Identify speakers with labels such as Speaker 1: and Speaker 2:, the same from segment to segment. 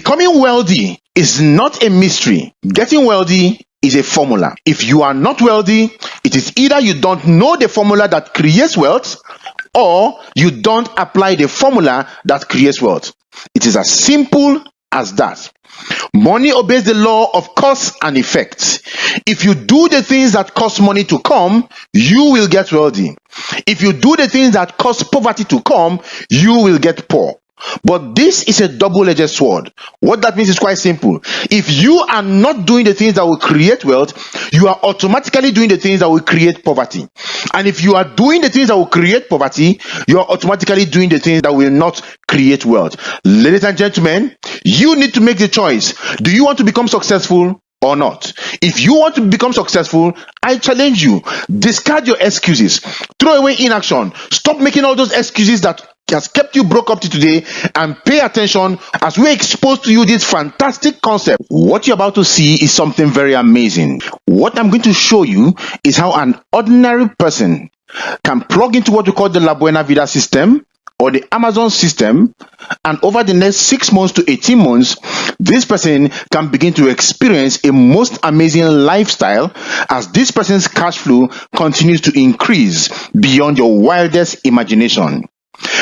Speaker 1: Becoming wealthy is not a mystery. Getting wealthy is a formula. If you are not wealthy, it is either you don't know the formula that creates wealth, or you don't apply the formula that creates wealth. It is as simple as that. Money obeys the law of cause and effect. If you do the things that cause money to come, you will get wealthy. If you do the things that cause poverty to come, you will get poor. But this is a double-edged sword. What that means is quite simple. If you are not doing the things that will create wealth, you are automatically doing the things that will create poverty. And if you are doing the things that will create poverty, you are automatically doing the things that will not create wealth. Ladies and gentlemen, you need to make the choice. Do you want to become successful or not? If you want to become successful, I challenge you. Discard your excuses. Throw away inaction. Stop making all those excuses that has kept you broke up to today, and pay attention as we expose to you this fantastic concept. What you're about to see is something very amazing. What I'm going to show you is how an ordinary person can plug into what we call the La Buena Vida system or the Amazon system, and over the next 6 months to 18 months, this person can begin to experience a most amazing lifestyle as this person's cash flow continues to increase beyond your wildest imagination.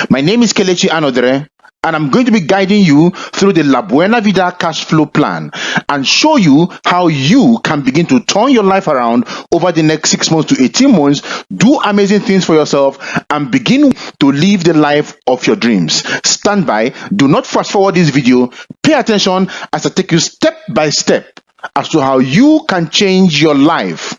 Speaker 1: My name is Kelechi Anodere, and I'm going to be guiding you through the La Buena Vida cash flow plan and show you how you can begin to turn your life around over the next 6 months to 18 months, do amazing things for yourself, and begin to live the life of your dreams. Stand by, do not fast forward this video, pay attention as I take you step by step as to how you can change your life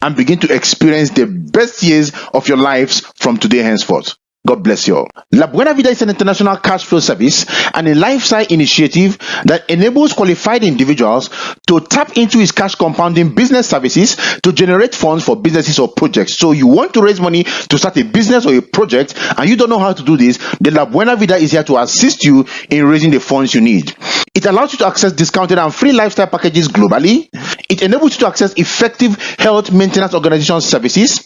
Speaker 1: and begin to experience the best years of your lives from today henceforth. God bless you all. La Buena Vida is an international cash flow service and a lifestyle initiative that enables qualified individuals to tap into its cash compounding business services to generate funds for businesses or projects. So you want to raise money to start a business or a project and you don't know how to do this, the La Buena Vida is here to assist you in raising the funds you need. It allows you to access discounted and free lifestyle packages globally. It enables you to access effective health maintenance organization services.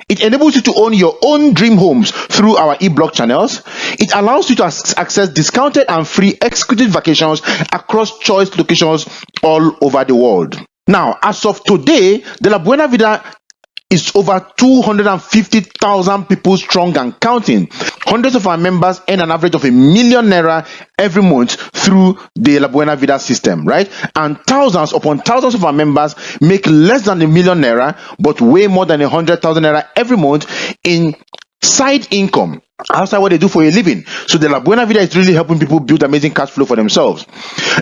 Speaker 1: It enables you to own your own dream homes through our e-blog channels. It allows you to access discounted and free exclusive vacations across choice locations all over the world. Now, as of today, the La Buena Vida is over 250,000 people strong and counting. Hundreds of our members earn an average of ₦1 million every month through the La Buena Vida system, right? And thousands upon thousands of our members make less than ₦1 million, but way more than 100,000 naira every month in side income outside what they do for a living. So the La Buena Vida is really helping people build amazing cash flow for themselves.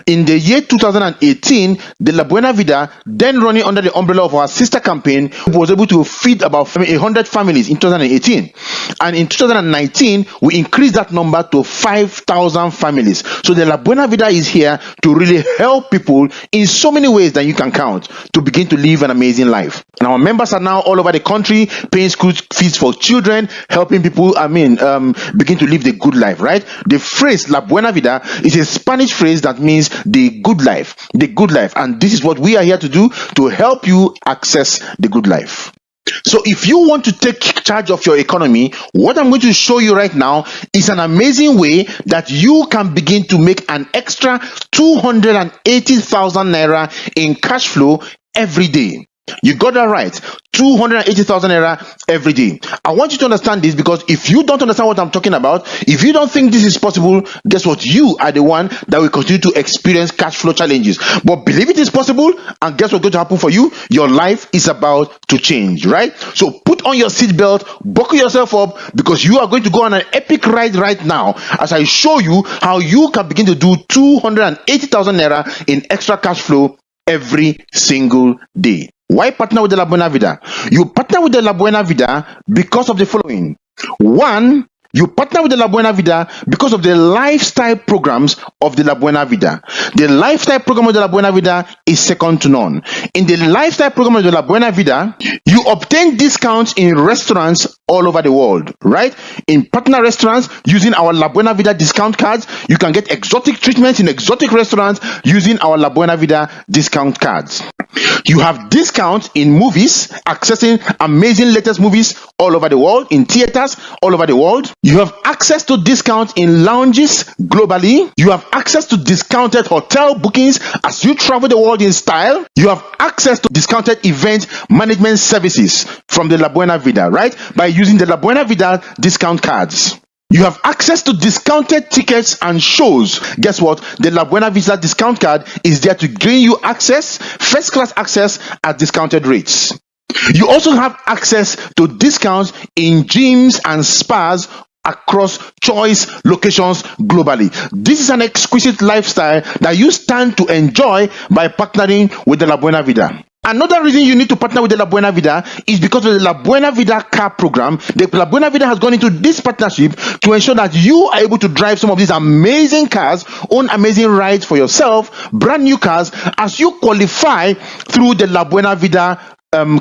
Speaker 1: In the year 2018, the La Buena Vida, then running under the umbrella of our sister campaign, was able to feed about 100 families in 2018. And in 2019, we increased that number to 5,000 families. So the La Buena Vida is here to really help people in so many ways that you can count to begin to live an amazing life. And our members are now all over the country paying school fees for children, helping people, begin to live the good life, right? The phrase La Buena Vida is a Spanish phrase that means the good life, and this is what we are here to do, to help you access the good life. So if you want to take charge of your economy, what I'm going to show you right now is an amazing way that you can begin to make an extra 280,000 naira in cash flow every day. You got that right. 280,000 naira every day. I want you to understand this, because if you don't understand what I'm talking about, if you don't think this is possible, guess what? You are the one that will continue to experience cash flow challenges. But believe it is possible, and guess what's going to happen for you? Your life is about to change, right? So put on your seatbelt, buckle yourself up, because you are going to go on an epic ride right now as I show you how you can begin to do 280,000 naira in extra cash flow every single day. Why partner with the La Buena Vida? You partner with the La Buena Vida because of the following. One, you partner with the La Buena Vida because of the lifestyle programs of the La Buena Vida. The lifestyle program of the La Buena Vida is second to none. In the lifestyle program of the La Buena Vida, you obtain discounts in restaurants all over the world, right? In partner restaurants, using our La Buena Vida discount cards, you can get exotic treatments in exotic restaurants using our La Buena Vida discount cards. You have discounts in movies, accessing amazing latest movies all over the world, in theaters all over the world. You have access to discounts in lounges globally. You have access to discounted hotel bookings as you travel the world in style. You have access to discounted event management services from the La Buena Vida, right? By using the La Buena Vida discount cards. You have access to discounted tickets and shows. Guess what? The La Buena Visa discount card is there to gain you access, first class access at discounted rates. You also have access to discounts in gyms and spas across choice locations globally. This is an exquisite lifestyle that you stand to enjoy by partnering with the La Buena Vida. Another reason you need to partner with the La Buena Vida is because of the La Buena Vida car program. The La Buena Vida has gone into this partnership to ensure that you are able to drive some of these amazing cars, own amazing rides for yourself, brand new cars, as you qualify through the La Buena Vida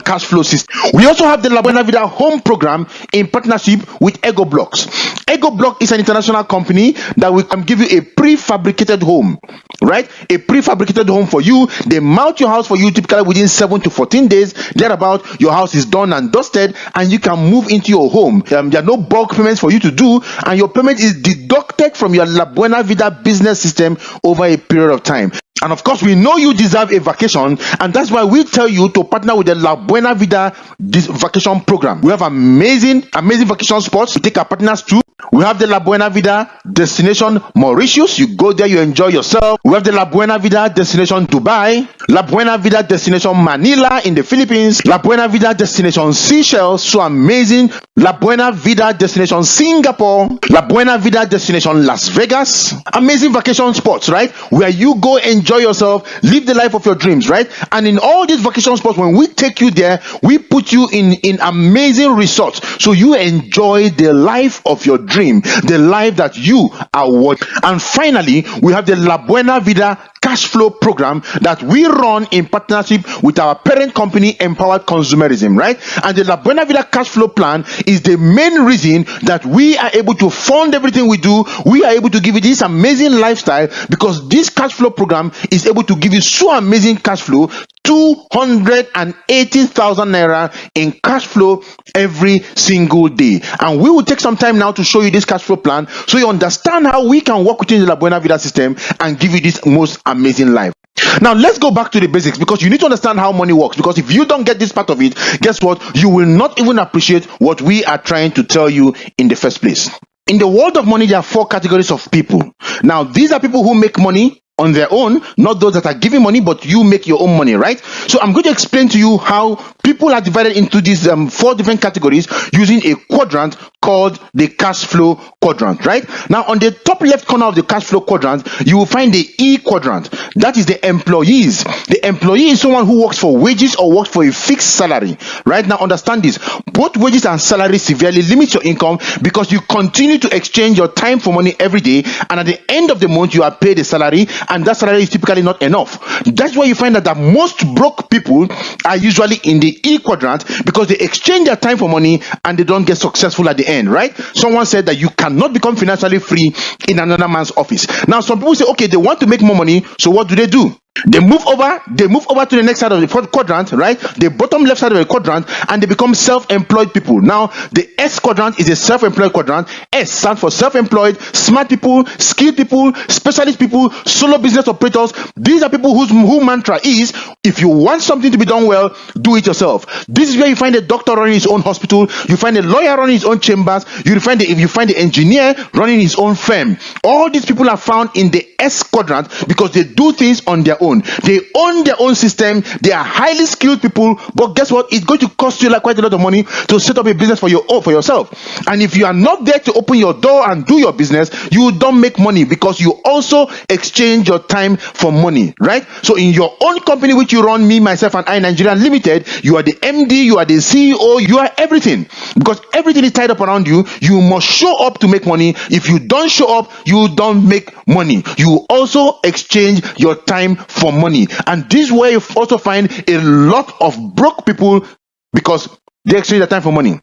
Speaker 1: cash flow system. We also have the La Buena Vida home program in partnership with Ego Blocks. Ego Block is an international company that will give you a prefabricated home, right? A prefabricated home for you. They mount your house for you typically within 7 to 14 days. Thereabout, your house is done and dusted, and you can move into your home. There are no bulk payments for you to do, and your payment is deducted from your La Buena Vida business system over a period of time. And of course, we know you deserve a vacation, and that's why we tell you to partner with the La Buena Vida vacation program. We have amazing vacation spots to take our partners to. We have the La Buena Vida destination Mauritius. You go there, you enjoy yourself. We have the La Buena Vida destination Dubai, La Buena Vida destination Manila in the Philippines, La Buena Vida destination Seychelles, so amazing. La Buena Vida destination Singapore, La Buena Vida destination Las Vegas. Amazing vacation spots, right? Where you go enjoy yourself, live the life of your dreams, right? And in all these vacation spots, when we take you there, we put you in amazing resorts, so you enjoy the life of your dream, the life that you are worth. And finally, we have the La Buena Vida cash flow program that we run in partnership with our parent company, Empowered Consumerism, right? And the La Buena Vida cash flow plan is the main reason that we are able to fund everything we do. We are able to give you this amazing lifestyle because this cash flow program is able to give you so amazing cash flow, 280,000 naira in cash flow every single day. And we will take some time now to show you this cash flow plan so you understand how we can work within the La Buena Vida system and give you this most amazing life. Now let's go back to the basics, because you need to understand how money works, because if you don't get this part of it, guess what? You will not even appreciate what we are trying to tell you in the first place. In the world of money, there are 4 categories of people. Now, these are people who make money on their own, not those that are giving money, but you make your own money, right? So I'm going to explain to you how people are divided into these 4 different categories using a quadrant called the cash flow quadrant, right? Now, on the top left corner of the cash flow quadrant, you will find the E quadrant. That is the employees. The employee is someone who works for wages or works for a fixed salary, right? Now, understand this. Both wages and salary severely limit your income because you continue to exchange your time for money every day, and at the end of the month, you are paid a salary, and that salary is typically not enough. That's why you find that most broke people are usually in the E quadrant, because they exchange their time for money and they don't get successful at the end, right? Someone said that you cannot become financially free in another man's office. Now, some people say, okay, they want to make more money, so what do? They move over to the next side of the quadrant, right? The bottom left side of the quadrant, and they become self-employed people. Now, the S quadrant is a self-employed quadrant. S stands for self-employed, smart people, skilled people, specialist people, solo business operators. These are people whose mantra is, if you want something to be done well, do it yourself. This is where you find a doctor running his own hospital, you find a lawyer running his own chambers, you find the engineer running his own firm. All these people are found in the S quadrant because they do things on their own. They own their own system. They are highly skilled people, but guess what? It's going to cost you quite a lot of money to set up a business for yourself. And if you are not there to open your door and do your business, you don't make money, because you also exchange your time for money, right? So in your own company, which you run, me, myself, and I, Nigeria Limited, you are the MD, you are the CEO, you are everything, because everything is tied up around you. You must show up to make money. If you don't show up, you don't make money. You also exchange your time for money. And this is where you also find a lot of broke people, because they exchange their time for money.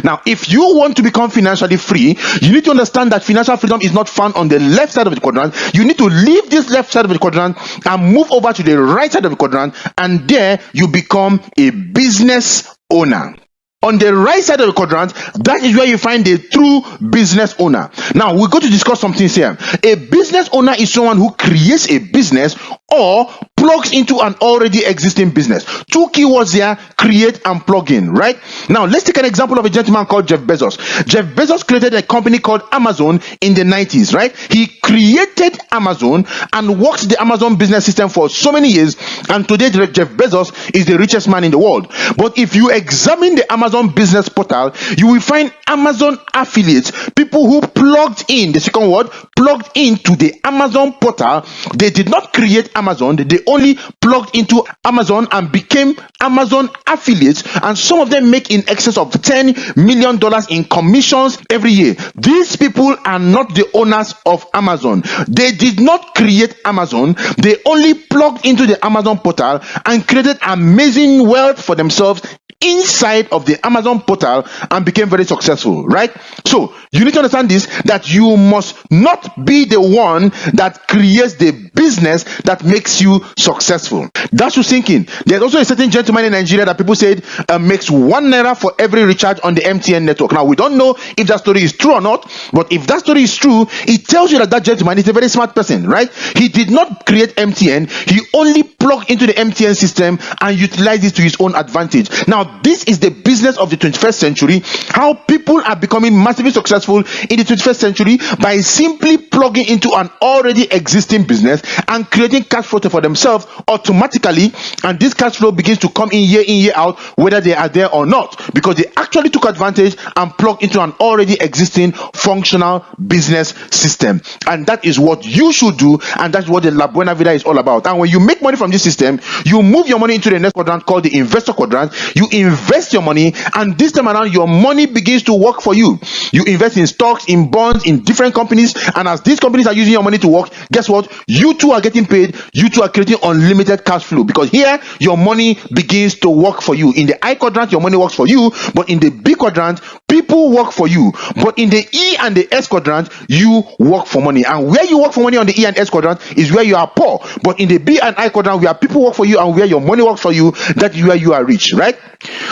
Speaker 1: Now, if you want to become financially free, you need to understand that financial freedom is not found on the left side of the quadrant. You need to leave this left side of the quadrant and move over to the right side of the quadrant, and there you become a business owner. On the right side of the quadrant, that is where you find the true business owner. Now, we're going to discuss some things here. A business owner is someone who creates a business or plugs into an already existing business. Two keywords here: create and plug in, right? Now, let's take an example of a gentleman called Jeff Bezos. Jeff Bezos created a company called Amazon in the 90s, right? He created Amazon and worked the Amazon business system for so many years, and today Jeff Bezos is the richest man in the world. But if you examine the Amazon business portal, you will find Amazon affiliates, people who plugged in, the second word, plugged into the Amazon portal. They did not create Amazon, they only plugged into Amazon and became Amazon affiliates, and some of them make in excess of $10 million in commissions every year. These people are not the owners of Amazon. They did not create Amazon, they only plugged into the Amazon portal and created amazing wealth for themselves inside of the Amazon portal and became very successful, right? So you need to understand this, that you must not be the one that creates the business that makes you successful. That should sink in. There's also a certain gentleman in Nigeria that people said makes 1 naira for every recharge on the MTN network. Now, we don't know if that story is true or not, but if that story is true, it tells you that that gentleman is a very smart person, right? He did not create MTN, he only plugged into the MTN system and utilized it to his own advantage. Now, this is the business of the 21st century, how people are becoming massively successful in the 21st century by simply plugging into an already existing business and creating cash flow for themselves automatically, and this cash flow begins to come in, year out, whether they are there or not, because they actually took advantage and plugged into an already existing functional business system. And that is what you should do, and that's what the La Buena Vida is all about. And when you make money from this system, you move your money into the next quadrant called the investor quadrant. You invest your money, and this time around your money begins to work for you. You invest in stocks, in bonds, in different companies, and as these companies are using your money to work, guess what? You too are getting paid. You too are creating unlimited cash flow, because here your money begins to work for you. In the I quadrant, your money works for you, but in the B quadrant, people work for you. But in the E and the S quadrant, you work for money. And where you work for money on the E and S quadrant is where you are poor. But in the B and I quadrant, where people work for you and where your money works for you, that is where you are rich, right?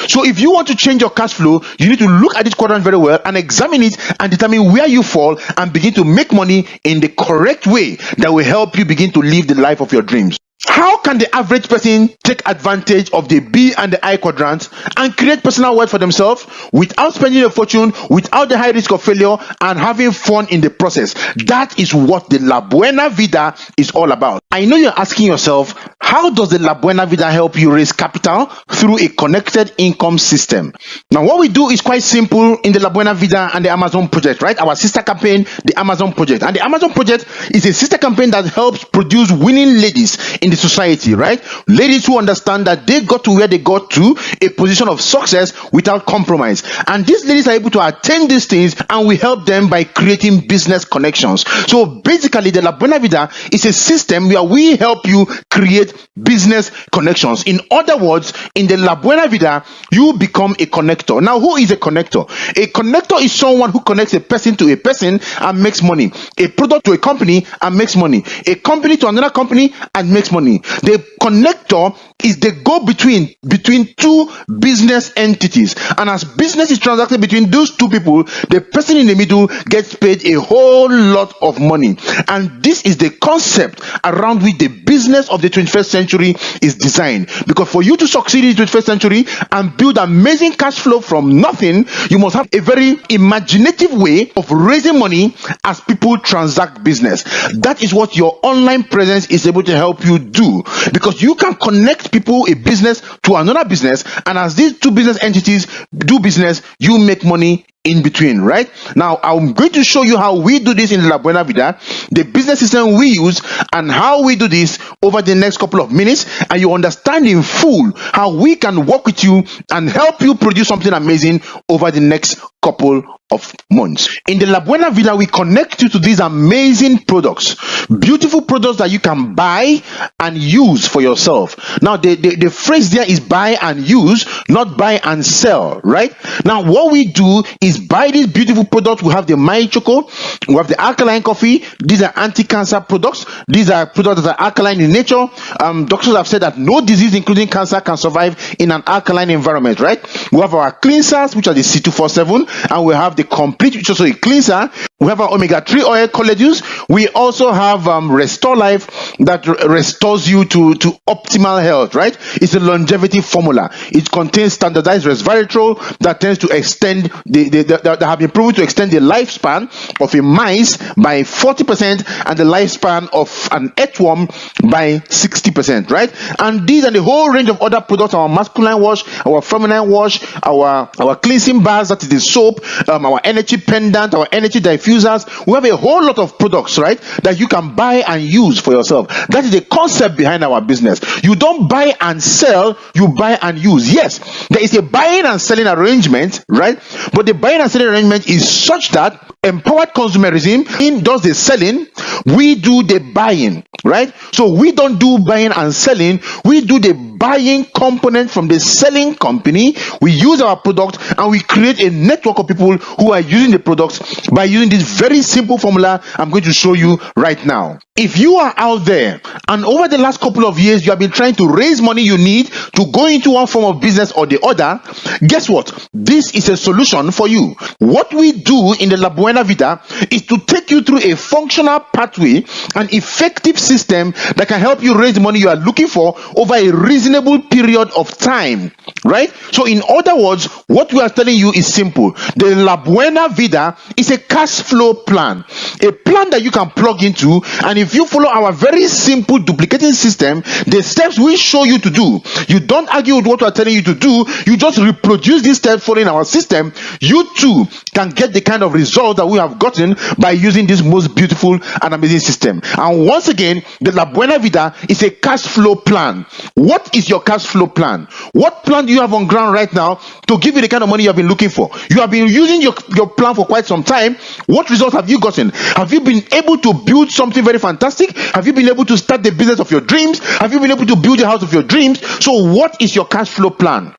Speaker 1: So if you want to change your cash flow, you need to look at this quadrant very well and examine it and determine where you fall and begin to make money in the correct way that will help you begin to live the life of your dreams. How can the average person take advantage of the B and the I quadrant and create personal wealth for themselves without spending a fortune, without the high risk of failure, and having fun in the process? That is what the La Buena Vida is all about. I know you're asking yourself, how does the La Buena Vida help you raise capital through a connected income system? Now, what we do is quite simple in the La Buena Vida and the Amazon project, right? Our sister campaign, the Amazon project. And the Amazon project is a sister campaign that helps produce winning ladies in the society, right? Ladies who understand that they got to where they got to, a position of success without compromise. And these ladies are able to attain these things, and we help them by creating business connections. So basically, the La Buena Vida is a system where we help you create business connections. In other words, in the La Buena Vida, you become a connector. Now, who is a connector? A connector is someone who connects a person to a person and makes money, a product to a company and makes money, a company to another company and makes money. The connector is the go-between between two business entities, and as business is transacted between those two people, the person in the middle gets paid a whole lot of money. And this is the concept around which the business of the 21st century is designed, because for you to succeed in the 21st century and build amazing cash flow from nothing, you must have a very imaginative way of raising money as people transact business. That is what your online presence is able to help you do, because you can connect people, a business to another business, and as these two business entities do business, you make money in between, right? Now, I'm going to show you how we do this in La Buena Vida, the business system we use, and how we do this over the next couple of minutes, and you understand in full how we can work with you and help you produce something amazing over the next couple of months. In the La Buena Vida, we connect you to these amazing products, beautiful products that you can buy and use for yourself. Now, the phrase there is buy and use, not buy and sell, right? Now, what we do is buy these beautiful products. We have the My Choco, we have the alkaline coffee. These are anti-cancer products. These are products that are alkaline in nature. Doctors have said that no disease, including cancer, can survive in an alkaline environment, right? We have our cleansers, which are the C247, and we have the complete, which is also a cleanser. We have our omega-3 oil collagens. We also have Restore Life that restores you to optimal health, right? It's a longevity formula. It contains standardized resveratrol that tends to extend that have been proven to extend the lifespan of a mice by 40% and the lifespan of an earthworm by 60%, right? And these and the whole range of other products, our masculine wash, our feminine wash, our cleansing bars, that is the soap, our energy pendant, our energy diffusers. We have a whole lot of products, right, that you can buy and use for yourself. That is the concept behind our business. You don't buy and sell, you buy and use. Yes, there is a buying and selling arrangement, right? But the buying and selling arrangement is such that empowered consumerism does the selling, we do the buying, right? So we don't do buying and selling, we do the buying component from the selling company. We use our product and we create a network of people who are using the products by using this very simple formula I'm going to show you right now. If you are out there and over the last couple of years you have been trying to raise money you need to go into one form of business or the other, guess what? This is a solution for you. What we do in the La Buena Vida is to take you through a functional pathway, an effective system that can help you raise the money you are looking for over a reasonable period of time, right? So in other words, what we are telling you is simple. The La Buena Vida is a cash flow plan, a plan that you can plug into, and if you follow our very simple duplicating system, the steps we show you to do, you don't argue with what we are telling you to do, you just reproduce these steps following our system, you too can get the kind of result that we have gotten by using this most beautiful and amazing system. And once again, the La Buena Vida is a cash flow plan. What is your cash flow plan? What plan do you have on ground right now to give you the kind of money you have been looking for? You have been using your plan for quite some time. What results have you gotten? Have you been able to build something very fantastic? Have you been able to start the business of your dreams? Have you been able to build the house of your dreams? So what is your cash flow plan?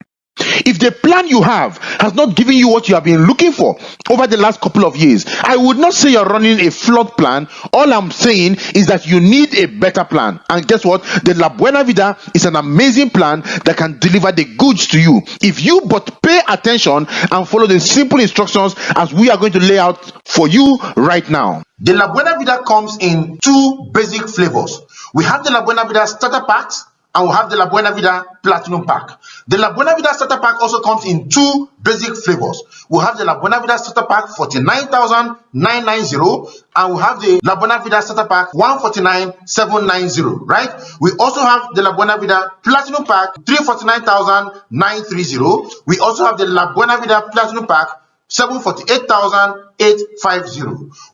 Speaker 1: If the plan you have has not given you what you have been looking for over the last couple of years, I would not say you're running a flawed plan. All I'm saying is that you need a better plan. And guess what? The La Buena Vida is an amazing plan that can deliver the goods to you. If you but pay attention and follow the simple instructions as we are going to lay out for you right now. The La Buena Vida comes in two basic flavors. We have the La Buena Vida starter packs, and we'll have the La Buena Vida Platinum Pack. The La Buena Vida Starter Pack also comes in two basic flavors. We'll have the La Buena Vida Starter Pack 49,990, and we'll have the La Buena Vida Starter Pack 149,790, right? We also have the La Buena Vida Platinum Pack 349,930. We also have the La Buena Vida Platinum Pack 748,850.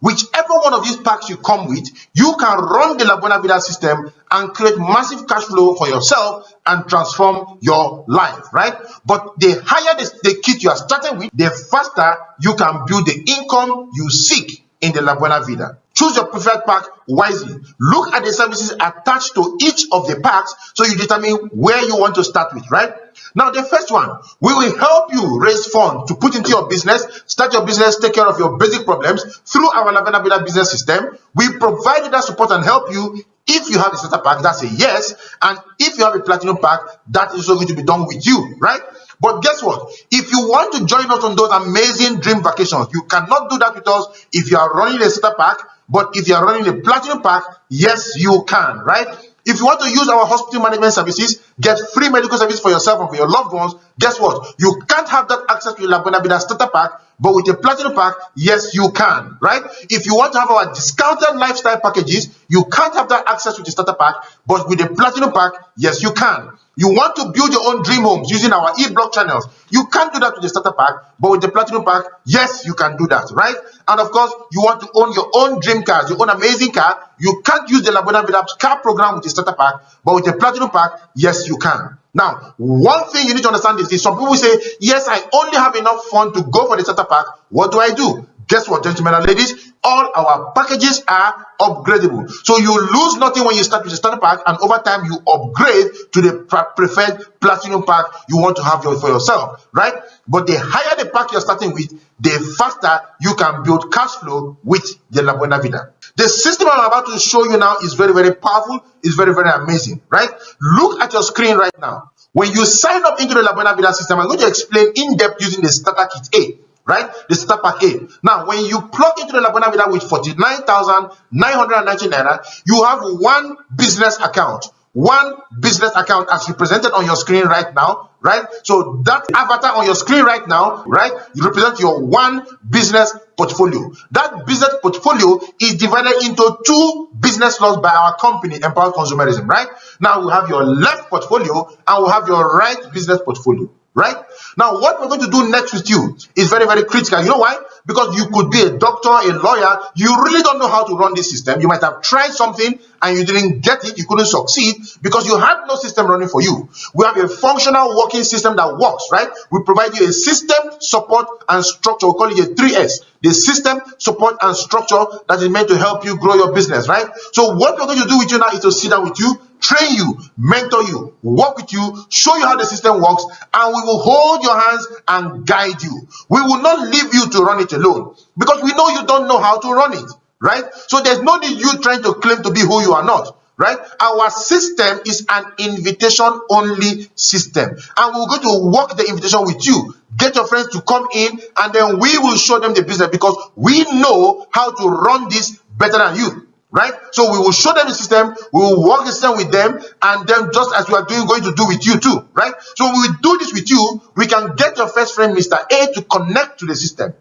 Speaker 1: Whichever one of these packs you come with, you can run the La Buena Vida system and create massive cash flow for yourself and transform your life, right? But the higher the kit you are starting with, the faster you can build the income you seek in the La Buena Vida. Choose your preferred pack wisely. Look at the services attached to each of the packs so you determine where you want to start with, right? Now, the first one, we will help you raise funds to put into your business, start your business, take care of your basic problems through our La Buena Vida business system. We provide that support and help you. If you have a starter pack, that's a yes. And if you have a platinum pack, that is also going to be done with you, right? But guess what? If you want to join us on those amazing dream vacations, you cannot do that with us if you are running a starter pack. But if you are running a platinum pack, yes, you can, right? If you want to use our hospital management services, get free medical service for yourself and for your loved ones, Guess what? You can't have that access to the Buena Vida starter pack, but with a platinum pack, yes, you can, right? If you want to have our discounted lifestyle packages, you can't have that access with the starter pack, but with the platinum pack, yes, you can. You want to build your own dream homes using our e-blog channels, you can't do that with the starter pack, but with the platinum pack, yes, you can do that, right? And of course, you want to own your own dream cars, your own amazing car, you can't use the Buena Vida car program with the starter pack, but with the platinum pack, yes, you can. Now, one thing you need to understand is this. Some people say, yes, I only have enough fund to go for the starter pack. What do I do? Guess what, gentlemen and ladies? All our packages are upgradable. So you lose nothing when you start with the starter pack, and over time you upgrade to the preferred platinum pack you want to have for yourself, right? But the higher the pack you're starting with, the faster you can build cash flow with the Buena Vida. The system I'm about to show you now is very, very powerful. It's very, very amazing, right? Look at your screen right now. When you sign up into the Buena Vida system, I'm going to explain in depth using the starter kit A, right? The starter pack A. Now, when you plug into the Buena Vida with 49,990 naira, you have one business account. One business account as represented on your screen right now, right? So that avatar on your screen right now, right, you represent your one business portfolio. That business portfolio is divided into two business laws by our company, Empowered Consumerism, right? Now we have your left portfolio and we have your right business portfolio, right? Now what we're going to do next with you is very, very critical. You know why? Because you could be a doctor, a lawyer, you really don't know how to run this system. You might have tried something and you didn't get it, you couldn't succeed because you had no system running for you. We have a functional working system that works, right? We provide you a system, support, and structure. We call it a 3S. The system, support, and structure that is meant to help you grow your business, right? So what we're going to do with you now is to sit down with you, train you, mentor you, work with you, show you how the system works, and we will hold your hands and guide you. We will not leave you to run it alone because we know you don't know how to run it, right? So there's no need you trying to claim to be who you are not, right? Our system is an invitation only system, and we're going to work the invitation with you. Get your friends to come in, and then we will show them the business because we know how to run this better than you, right? So we will show them the system, we will work the system with them, and then just as we are going to do with you too, right? So when we do this with you, we can get your first friend, Mr. A, to connect to the system.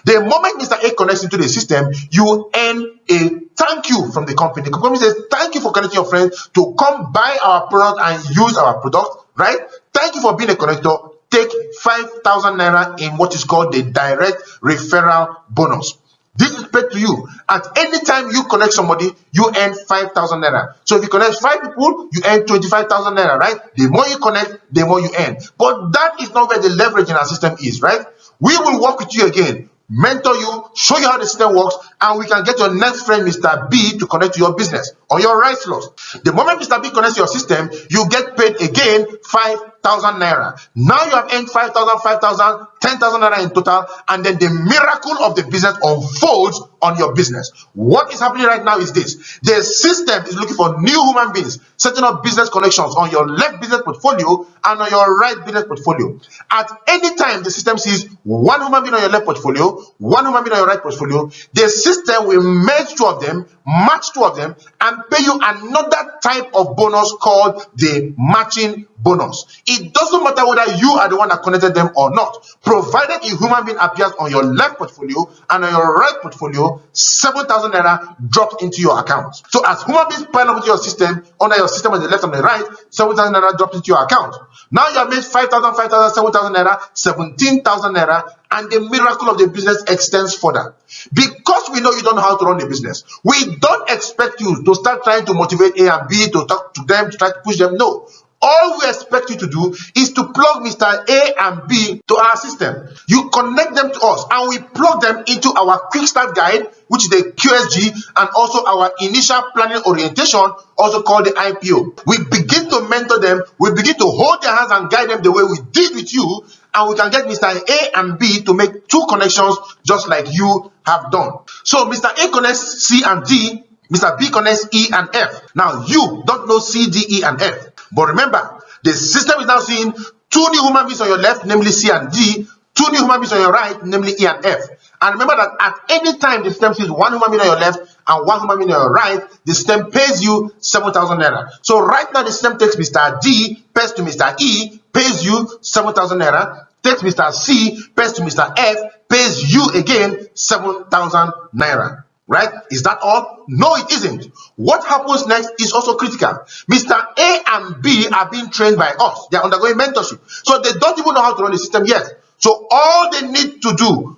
Speaker 1: The moment Mr. A connects into the system, you earn a thank you from the company. The company says, thank you for connecting your friends to come buy our product and use our product, right? Thank you for being a connector. Take 5,000 naira in what is called the direct referral bonus. This is paid to you. At any time you connect somebody, you earn 5,000 naira. So if you connect 5 people, you earn 25,000 naira, right? The more you connect, the more you earn. But that is not where the leverage in our system is, right? We will work with you again, mentor you, show you how the system works, and we can get your next friend, Mr. B, to connect to your business or your rights laws. The moment Mr. B connects to your system, you get paid again 5,000 naira. Now you have earned 5,000, 5,000, 10,000 naira in total, and then the miracle of the business unfolds on your business. What is happening right now is this. The system is looking for new human beings, setting up business connections on your left business portfolio and on your right business portfolio. At any time, the system sees one human being on your left portfolio, one human being on your right portfolio, the system will merge two of them, match two of them, and pay you another type of bonus called the matching bonus. It doesn't matter whether you are the one that connected them or not. Provided a human being appears on your left portfolio and on your right portfolio, 7,000 naira drops into your account. So as human beings pile up into your system, under your system on the left and the right, 7,000 naira drops into your account. Now you have made 5,000, 5,000, 7,000 naira, 17,000 naira, and the miracle of the business extends further. Because we know you don't know how to run a business, we don't expect you to start trying to motivate A and B, to talk to them, to try to push them. No. All we expect you to do is to plug Mr. A and B to our system. You connect them to us, and we plug them into our quick start guide, which is the QSG, and also our initial planning orientation, also called the IPO. We begin to mentor them, we begin to hold their hands and guide them the way we did with you, and we can get Mr. A and B to make two connections just like you have done. So Mr. A connects C and D, Mr. B connects E and F. Now you don't know C, D, E, and F. But remember, the system is now seeing two new human beings on your left, namely C and D, two new human beings on your right, namely E and F. And remember that at any time the system sees one human being on your left and one human being on your right, the system pays you 7,000 naira. So right now the system takes Mr. D, pays to Mr. E,
Speaker 2: pays you 7,000 naira, takes Mr. C, pays to Mr. F, pays you again 7,000 naira. Right? Is that all? No, it isn't. What happens next is also critical. Mr. A and B are being trained by us. They are undergoing mentorship. So they don't even know how to run the system yet. So all they need to do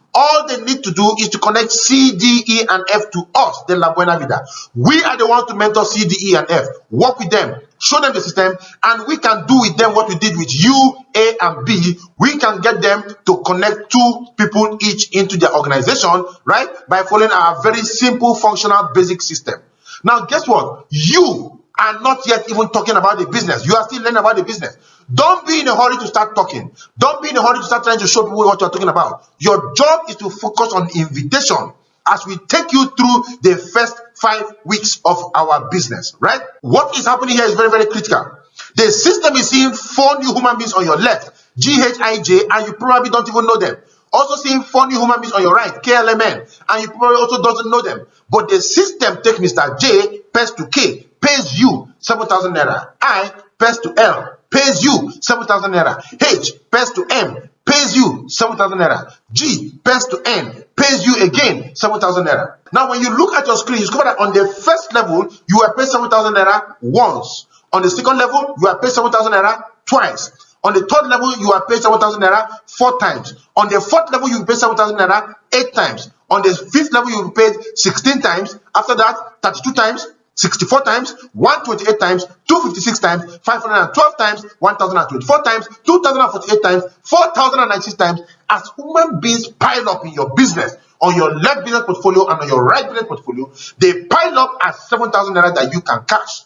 Speaker 2: is to connect C, D, E, and F to us, the La Buena Vida. We are the ones to mentor C, D, E, and F. Work with them, show them the system, and we can do with them what we did with you, A, and B. We can get them to connect 2 people each into their organization, right? By following our very simple, functional, basic system. Now, guess what? You are not yet even talking about the business. You are still learning about the business. Don't be in a hurry to start talking. Don't be in a hurry to start trying to show people what you're talking about. Your job is to focus on invitation as we take you through the first 5 weeks of our business, right? What is happening here is very, very critical. The system is seeing 4 new human beings on your left, GHIJ, and you probably don't even know them. Also seeing 4 new human beings on your right, KLMN, and you probably also doesn't know them. But the system takes Mr. J, pays to K, pays you 7,000 naira. I, pays to L, pays you 7,000 naira. H, pays to M, pays you 7,000 naira. G, pays to N, pays you again 7,000 naira. Now, when you look at your screen, you discover that on the first level, you are paid 7,000 naira once. On the second level, you are paid 7,000 naira twice. On the third level, you are paid 7,000 naira 4 times. On the fourth level, you will pay 7,000 naira 8 times. On the fifth level, you will be paid 16 times. After that, 32 times, 64 times, 128 times, 256 times, 512 times, 1,024 times, 2,048 times, 4,096 times, as human beings pile up in your business, on your left business portfolio and on your right business portfolio. They pile up at 7,000 naira that you can cash.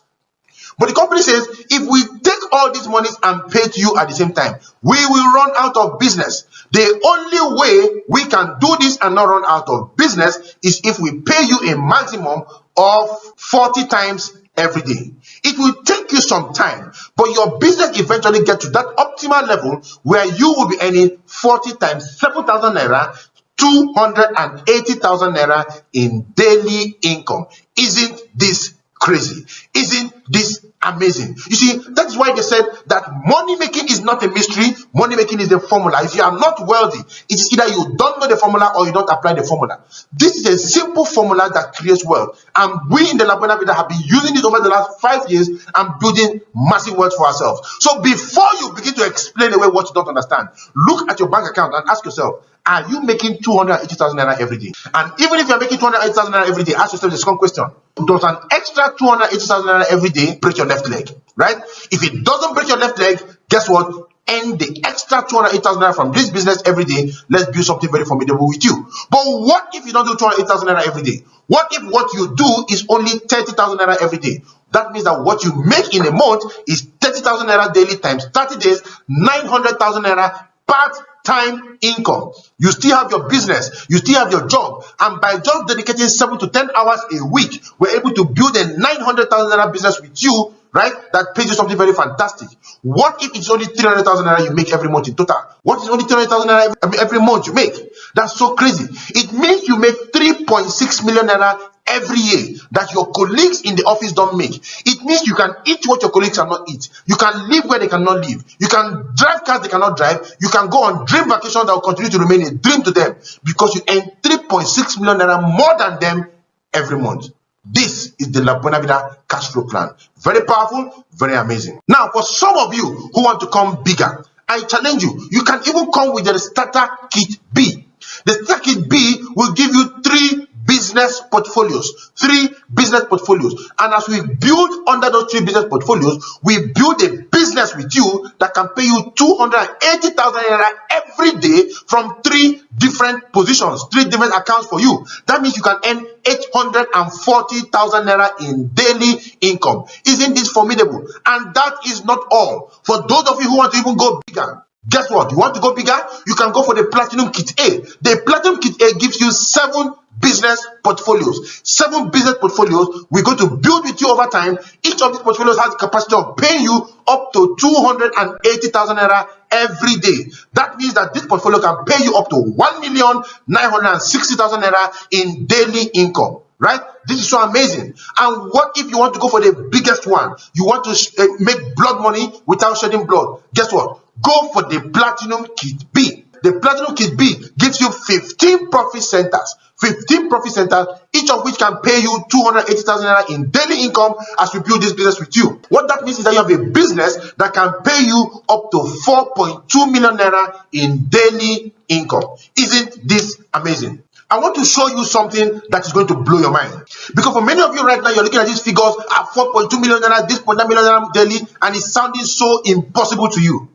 Speaker 2: But the company says, if we take all these monies and pay to you at the same time, we will run out of business. The only way we can do this and not run out of business is if we pay you a maximum of 40 times every day. It will take you some time, but your business eventually gets to that optimal level where you will be earning 40 times 7,000 naira, 280,000 naira in daily income. Isn't this crazy? Isn't this amazing? You see, that is why they said that money making is not a mystery. Money making is a formula. If you are not wealthy, it is either you don't know the formula or you don't apply the formula. This is a simple formula that creates wealth, and we in the La Buena Vida have been using it over the last 5 years and building massive wealth for ourselves. So before you begin to explain away what you don't understand, look at your bank account and ask yourself, are you making 280,000 naira every day? And even if you're making 280,000 naira every day, ask yourself the second question: does an extra 280,000 naira every day break your left leg? Right? If it doesn't break your left leg, guess what? Earn the extra 280,000 naira from this business every day. Let's build something very formidable with you. But what if you don't do 280,000 naira every day? What if what you do is only 30,000 naira every day? That means that what you make in a month is 30,000 naira daily times 30 days, 900,000 naira part-time income. You still have your business, you still have your job, and by just dedicating 7 to 10 hours a week, we're able to build a 900,000 naira business with you, right? That pays you something very fantastic. What if it's only 300,000 naira you make every month in total? What is only 300,000 naira every month you make? That's so crazy. It means you make 3.6 million naira every year that your colleagues in the office don't make. It means you can eat what your colleagues cannot eat. You can live where they cannot live. You can drive cars they cannot drive. You can go on dream vacations that will continue to remain a dream to them because you earn 3.6 million naira more than them every month. This is the La Buena Vida cash flow plan. Very powerful, very amazing. Now, for some of you who want to come bigger, I challenge you. You can even come with the starter kit B. The starter kit B will give you 3 business portfolios, 3 business portfolios. And as we build under those 3 business portfolios, we build a business with you that can pay you 280,000 naira every day from 3 different positions, 3 different accounts for you. That means you can earn 840,000 naira in daily income. Isn't this formidable? And that is not all. For those of you who want to even go bigger, guess what? You want to go bigger? You can go for the Platinum Kit A. The Platinum Kit A gives you 7 business portfolios. 7 business portfolios we're going to build with you over time. Each of these portfolios has the capacity of paying you up to 280,000 naira every day. That means that this portfolio can pay you up to 1,960,000 naira in daily income. Right? This is so amazing. And what if you want to go for the biggest one? You want to make blood money without shedding blood? Guess what? go for the Platinum Kit B. The Platinum Kit B gives you 15 profit centers. 15 profit centers, each of which can pay you 280,000 naira in daily income as we build this business with you. What that means is that you have a business that can pay you up to 4.2 million naira in daily income. Isn't this amazing? I want to show you something that is going to blow your mind. Because for many of you right now, you're looking at these figures at 4.2 million naira, this 0.9 million naira daily, and it's sounding so impossible to you.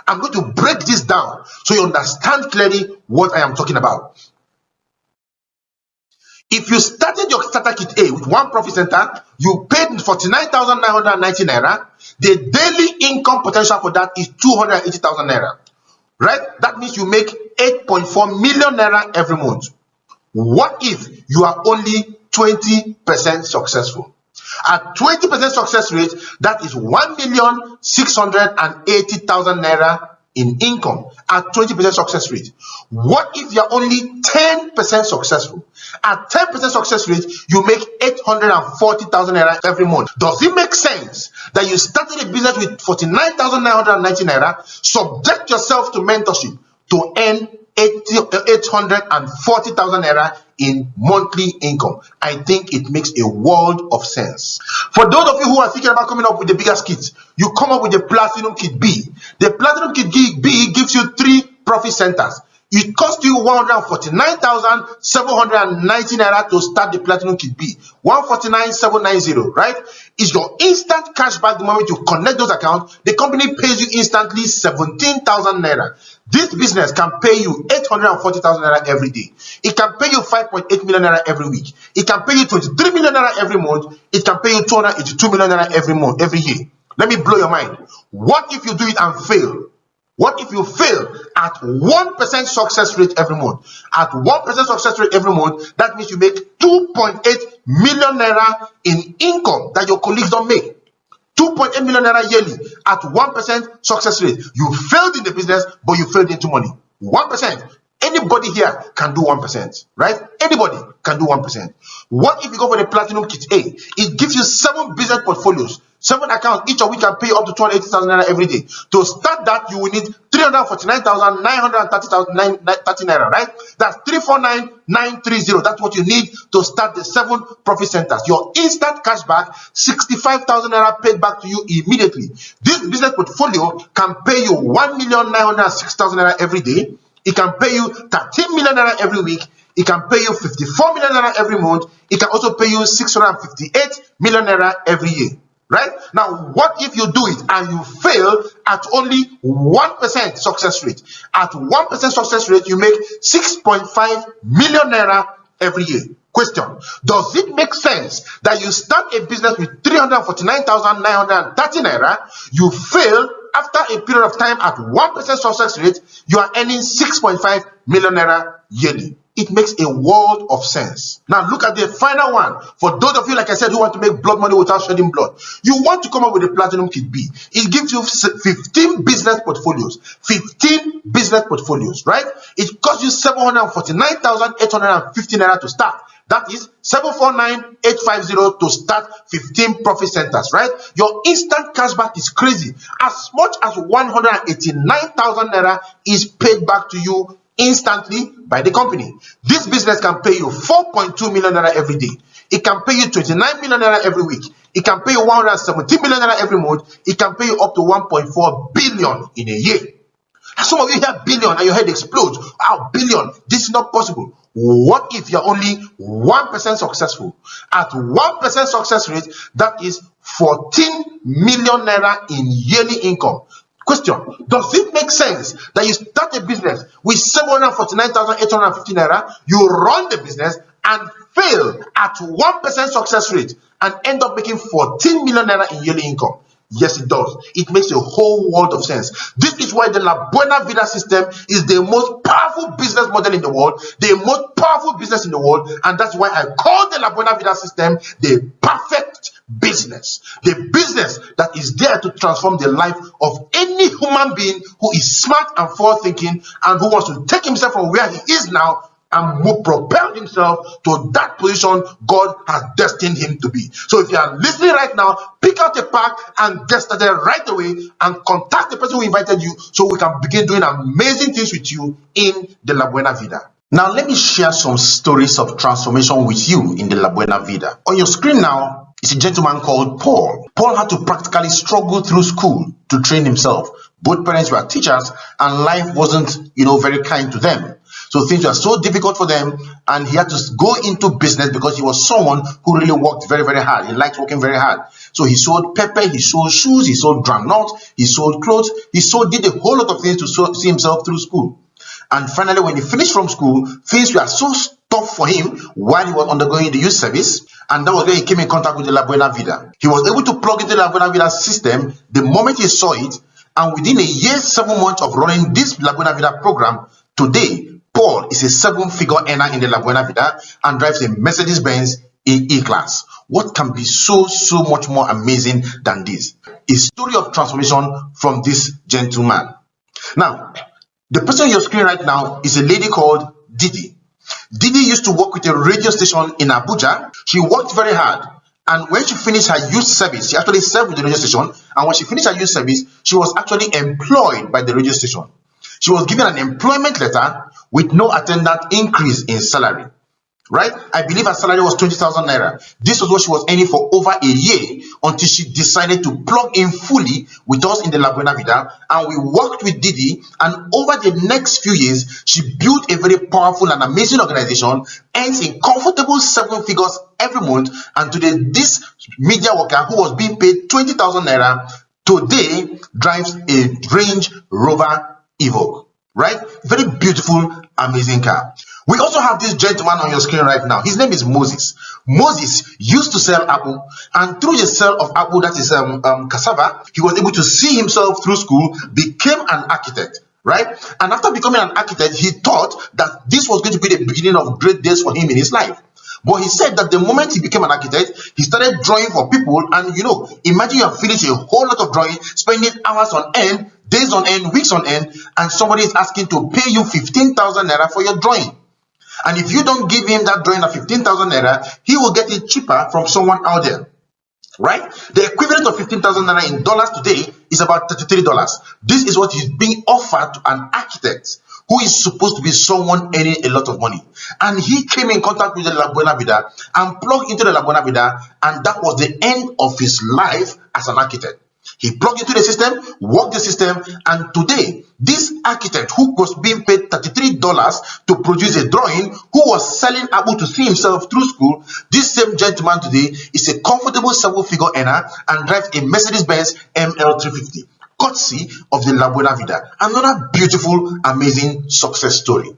Speaker 2: I'm going to break this down so you understand clearly what I am talking about. If you started your starter kit A with one profit center, you paid 49,990 naira. The daily income potential for that is 280,000 naira. Right? That means you make 8.4 million naira every month. What if you are only 20% successful? At 20% success rate, that is 1,680,000 naira in income at 20% success rate. What if you're only 10% successful? At 10% success rate, you make 840,000 naira every month. Does it make sense that you started a business with 49,990 naira, subject yourself to mentorship to earn 840,000 naira in monthly income? I think it makes a world of sense. For those of you who are thinking about coming up with the biggest kit, you come up with the Platinum Kit B. The Platinum Kit B gives you 3 profit centers. It costs you 149,790 naira to start the Platinum Kit B. 149,790, right? Is your instant cash back the moment you connect those accounts. The company pays you instantly 17,000 naira. This business can pay you 840,000 naira every day. It can pay you 5.8 million naira every week. It can pay you 23 million naira every month. It can pay you 282 million naira every month, every year. Let me blow your mind. What if you do it and fail? What if you fail at 1% success rate every month? At 1% success rate every month, that means you make 2.8 million naira in income that your colleagues don't make. 2.8 million naira yearly at 1% success rate. You failed in the business, but you failed into money. 1%. Anybody here can do 1%, right? Anybody can do 1%. What if you go for the Platinum Kit A? It gives you 7 business portfolios, 7 accounts, each of which can pay up to 280,000 naira every day. To start that, you will need 349,930 naira, right? That's 349,930. That's what you need to start the 7 profit centers. Your instant cash back, 65,000 naira paid back to you immediately. This business portfolio can pay you 1,906,000 naira every day. It can pay you 13 million naira every week. It can pay you 54 million naira every month. It can also pay you 658 million naira every year. Right? Now, what if you do it and you fail at only 1% success rate? At 1% success rate, you make 6.5 million naira every year. Question: does it make sense that you start a business with 349,930 naira, you fail, after a period of time at 1% success rate, you are earning 6.5 million naira yearly? It makes a world of sense. Now look at the final one. For those of you, like I said, who want to make blood money without shedding blood, you want to come up with the Platinum Kit B. It gives you 15 business portfolios. 15 business portfolios, right? It costs you 749,850 naira to start. That is 749,850 to start 15 profit centers, right? Your instant cashback is crazy. As much as 189,000 naira is paid back to you instantly by the company. This business can pay you 4.2 million naira every day. It can pay you 29 million naira every week. It can pay you 117 million naira every month. It can pay you up to 1.4 billion in a year. Some of you hear billion and your head explodes. Wow, billion. This is not possible. What if you're only 1% successful? At 1% success rate, that is 14 million naira in yearly income. Question: does it make sense that you start a business with 749,850 naira, you run the business and fail at 1% success rate and end up making 14 million naira in yearly income? Yes, it does. It makes a whole world of sense. This is why the Buena Vida system is the most powerful business model in the world, the most powerful business in the world, and that's why I call the Buena Vida system the perfect business. The business that is there to transform the life of any human being who is smart and forward-thinking and who wants to take himself from where he is now and propelled himself to that position God has destined him to be. So if you are listening right now, pick out a pack and get started right away and contact the person who invited you so we can begin doing amazing things with you in the La Buena Vida. Now, let me share some stories of transformation with you in the La Buena Vida. On your screen now is a gentleman called Paul. Paul had to practically struggle through school to train himself. Both parents were teachers and life wasn't, very kind to them. So things were so difficult for them, and he had to go into business because he was someone who really worked very, very hard. He liked working very hard. So he sold pepper, he sold shoes, he sold groundnuts, he sold clothes, did a whole lot of things to see himself through school. And finally, when he finished from school, things were so tough for him while he was undergoing the youth service, and that was when he came in contact with the La Buena Vida. He was able to plug into the La Buena Vida system the moment he saw it, and within a year, 7 months of running this La Buena Vida program, today, Paul is a 7-figure earner in the La Buena Vida and drives a Mercedes-Benz E-Class. What can be so much more amazing than this? A story of transformation from this gentleman. Now, the person on your screen right now is a lady called Didi. Didi used to work with a radio station in Abuja. She worked very hard. And when she finished her youth service, she actually served with the radio station. And when she finished her youth service, she was actually employed by the radio station. She was given an employment letter with no attendant increase in salary. Right? I believe her salary was 20,000 naira. This was what she was earning for over a year until she decided to plug in fully with us in the La Buena Vida, and we worked with Didi, and over the next few years, she built a very powerful and amazing organization, earns in comfortable 7 figures every month, and today this media worker who was being paid 20,000 naira today drives a Range Rover Evoque. Right? Very beautiful, amazing car. We also have this gentleman on your screen right now. His name is Moses. Moses used to sell apple, and through the sale of apple, that is cassava, he was able to see himself through school, became an architect. Right? And after becoming an architect, he thought that this was going to be the beginning of great days for him in his life. But he said that the moment he became an architect, he started drawing for people, and imagine you have finished a whole lot of drawing, spending hours on end, days on end, weeks on end, and somebody is asking to pay you 15,000 naira for your drawing. And if you don't give him that drawing at 15,000 naira, he will get it cheaper from someone out there. Right? The equivalent of 15,000 naira in dollars today is about $33. This is what is being offered to an architect who is supposed to be someone earning a lot of money. And he came in contact with the La Buena Vida and plugged into the La Buena Vida, and that was the end of his life as an architect. He plugged into the system, worked the system, and today, this architect who was being paid $33 to produce a drawing, who was selling apple to see himself through school, this same gentleman today is a comfortable 7-figure earner and drives a Mercedes-Benz ML350, courtesy of the La Buena Vida. Another beautiful, amazing success story.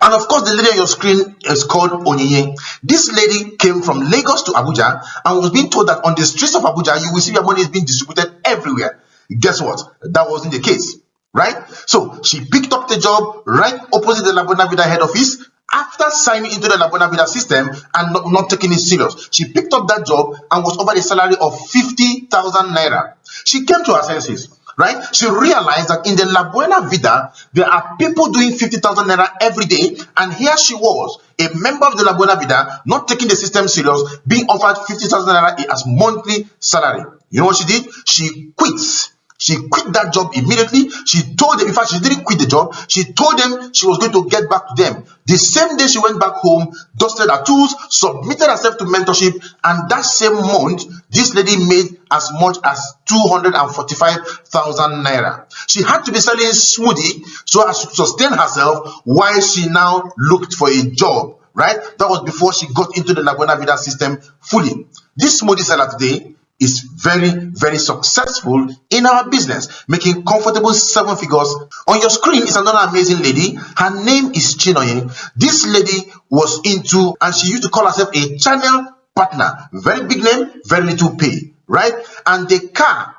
Speaker 2: And of course, the lady on your screen is called Onyinye. This lady came from Lagos to Abuja and was being told that on the streets of Abuja, you will see your money is being distributed everywhere. Guess what? That wasn't the case, right? So she picked up the job right opposite the La Buena Vida head office. After signing into the La Buena Vida system and not taking it serious, she picked up that job and was offered a salary of 50,000 naira. She came to her senses. Right? She realized that in the La Buena Vida, there are people doing 50,000 naira every day, and here she was, a member of the La Buena Vida, not taking the system serious, being offered 50,000 naira as monthly salary. You know what she did? She quits. She quit that job immediately. She told them, in fact, she didn't quit the job. She told them she was going to get back to them. The same day she went back home, dusted her tools, submitted herself to mentorship, and that same month, this lady made as much as 245,000 naira. She had to be selling smoothie so as to sustain herself while she now looked for a job. Right? That was before she got into the La Buena Vida system fully. This smoothie seller today is very, very successful in our business, making comfortable 7 figures. On your screen is another amazing lady. Her name is Chinoye. This lady was into, and she used to call herself a channel partner. Very big name, very little pay, right? And the car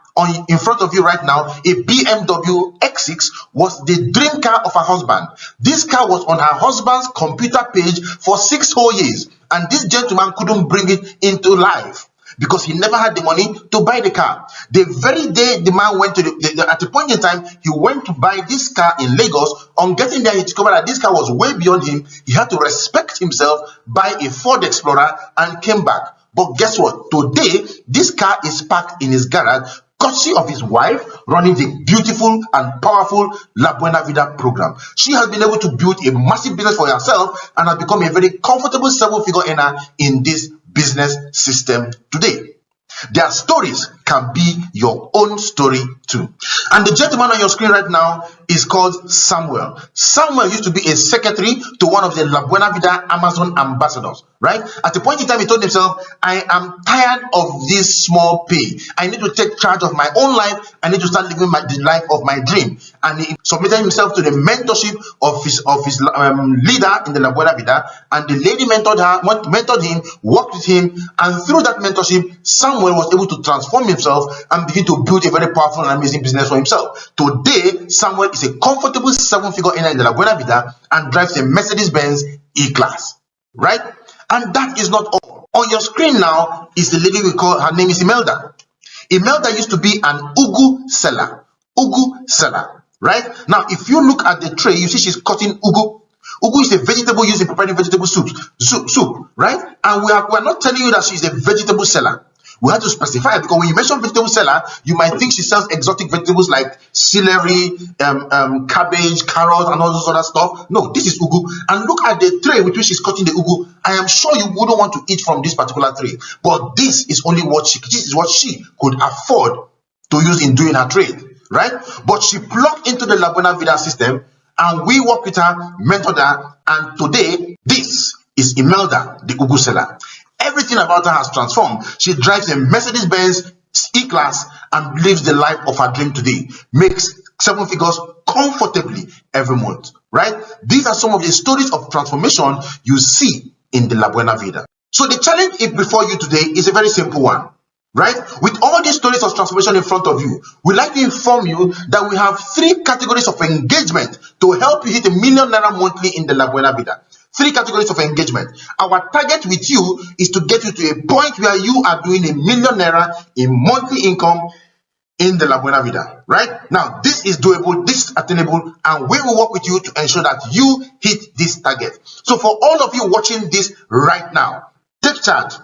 Speaker 2: in front of you right now, a BMW X6, was the dream car of her husband. This car was on her husband's computer page for 6 whole years, and this gentleman couldn't bring it into life. because he never had the money to buy the car. The very day the man went to at a point in time, he went to buy this car in Lagos. On getting there, he discovered that this car was way beyond him. He had to respect himself, buy a Ford Explorer, and came back. But guess what? Today, this car is parked in his garage, courtesy of his wife running the beautiful and powerful La Buena Vida program. She has been able to build a massive business for herself and has become a very comfortable seven-figure earner in this business system today. Their stories can be your own story too. And the gentleman on your screen right now is called Samuel. Samuel used to be a secretary to one of the La Buena Vida Amazon ambassadors, right? At a point in time, he told himself, I am tired of this small pay. I need to take charge of my own life. I need to start living the life of my dream. And he submitted himself to the mentorship of his leader in the La Buena Vida. And the lady mentored him, worked with him. And through that mentorship, Samuel was able to transform himself and begin to build a very powerful and amazing business for himself. Today, Samuel is a comfortable seven-figure earner in the La Buena Vida and drives a Mercedes-Benz E-Class, right? And that is not all. On your screen now is the lady we call, her name is Imelda. Imelda used to be an ugu seller. Ugu seller, right? Now, if you look at the tray, you see she's cutting ugu. Ugu is a vegetable used in preparing vegetable soup, right? And we are not telling you that she's a vegetable seller. We have to specify, because when you mention vegetable seller, you might think she sells exotic vegetables like celery, cabbage, carrots, and all those other stuff. No, this is ugu. And look at the tray with which she's cutting the ugu. I am sure you wouldn't want to eat from this particular tray, but this is what she could afford to use in doing her trade, right? But she plugged into the La Buena Vida system, and we worked with her, mentored her, and today this is Imelda, the ugu seller. Everything about her has transformed. She drives a Mercedes-Benz E-Class and lives the life of her dream today. Makes seven figures comfortably every month, right? These are some of the stories of transformation you see in the La Buena Vida. So the challenge before you today is a very simple one, right? With all these stories of transformation in front of you, we'd like to inform you that we have 3 categories of engagement to help you hit #1 million monthly in the La Buena Vida. 3 categories of engagement. Our target with you is to get you to a point where you are doing #1 million in monthly income in the La Buena Vida, right? Now, this is doable, this is attainable, and we will work with you to ensure that you hit this target. So for all of you watching this right now, take charge,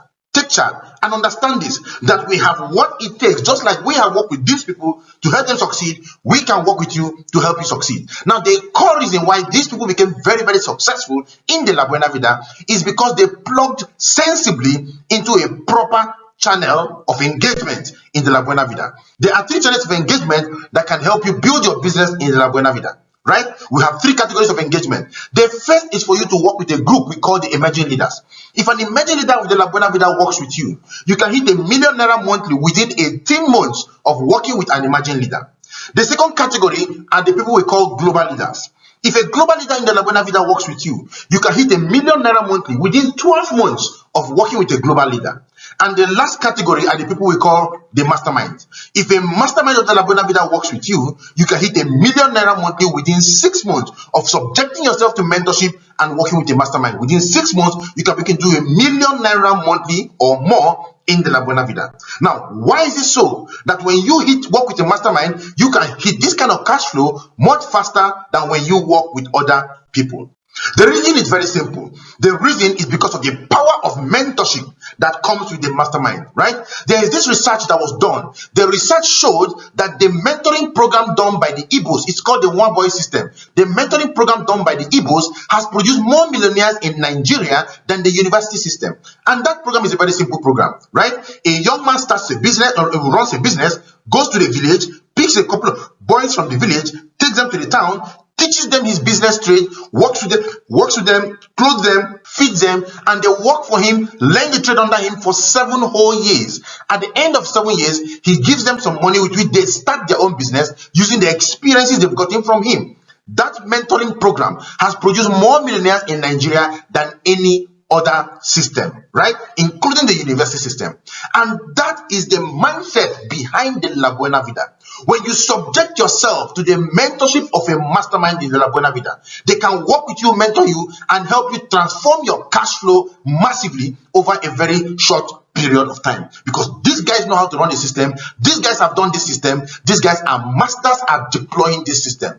Speaker 2: and understand this, that we have what it takes. Just like we have worked with these people to help them succeed, we can work with you to help you succeed. Now, the core reason why these people became very, very successful in the La Buena Vida is because they plugged sensibly into a proper channel of engagement in the La Buena Vida. There are 3 channels of engagement that can help you build your business in the La Buena Vida, right? We have 3 categories of engagement. The first is for you to work with a group we call the emerging leaders. If an emerging leader with the La Buena Vida works with you, you can hit #1 million monthly within 18 months of working with an emerging leader. The second category are the people we call global leaders. If a global leader in the La Buena Vida works with you, you can hit #1 million monthly within 12 months of working with a global leader. And the last category are the people we call the mastermind. If a mastermind of the La Buena Vida works with you, you can hit #1 million monthly within 6 months of subjecting yourself to mentorship and working with a mastermind. Within 6 months, you can begin to do #1 million monthly or more in the La Buena Vida. Now, why is it so that when you work with a mastermind, you can hit this kind of cash flow much faster than when you work with other people? The reason is very simple. The reason is because of the power of mentorship that comes with the mastermind, right? There is this research that was done. The research showed that the mentoring program done by the Igbos, it's called the One Boy System. The mentoring program done by the Igbos has produced more millionaires in Nigeria than the university system. And that program is a very simple program, right? A young man starts a business or runs a business, goes to the village, picks a couple of boys from the village, takes them to the town, teaches them his business trade, works with them, clothes them, feeds them, and they work for him, learn the trade under him for 7 whole years. At the end of 7 years, he gives them some money with which they start their own business using the experiences they've gotten from him. That mentoring program has produced more millionaires in Nigeria than any other system, right? Including the university system. And that is the mindset behind the La Buena Vida. When you subject yourself to the mentorship of a mastermind in the La Buena Vida, they can work with you, mentor you, and help you transform your cash flow massively over a very short period of time, because these guys know how to run the system. These guys have done this system. These guys are masters at deploying this system.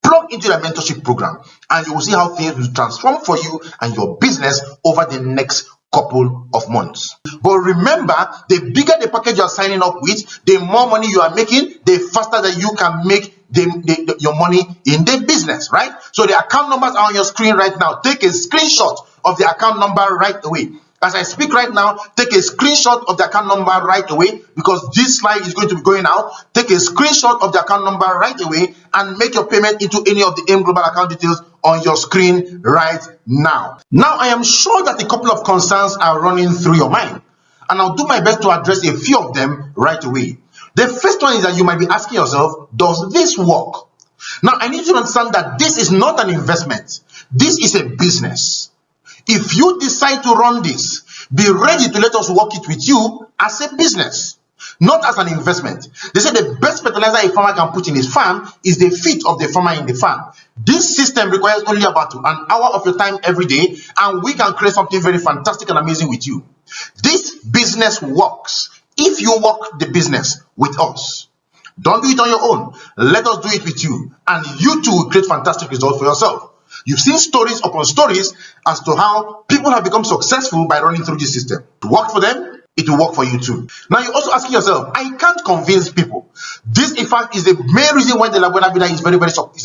Speaker 2: Plug into the mentorship program and you will see how things will transform for you and your business over the next couple of months. But remember, the bigger the package you are signing up with, the more money you are making, the faster that you can make your money in the business, right? So the account numbers are on your screen right now. Take a screenshot of the account number right away. As I speak right now, take a screenshot of the account number right away, because this slide is going to be going out. Take a screenshot of the account number right away and make your payment into any of the AIM Global account details on your screen right now. Now, I am sure that a couple of concerns are running through your mind, and I'll do my best to address a few of them right away. The first one is that you might be asking yourself, does this work? Now, I need you to understand that this is not an investment. This is a business. If you decide to run this, be ready to let us work it with you as a business, not as an investment. They say the best fertilizer a farmer can put in his farm is the feet of the farmer in the farm. This system requires only about an hour of your time every day, and we can create something very fantastic and amazing with you. This business works if you work the business with us. Don't do it on your own. Let us do it with you, and you too will create fantastic results for yourself. You've seen stories upon stories as to how people have become successful by running through this system. To work for them, it will work for you too. Now you're also asking yourself, I can't convince people. This, in fact, is the main reason why the Buena Vida is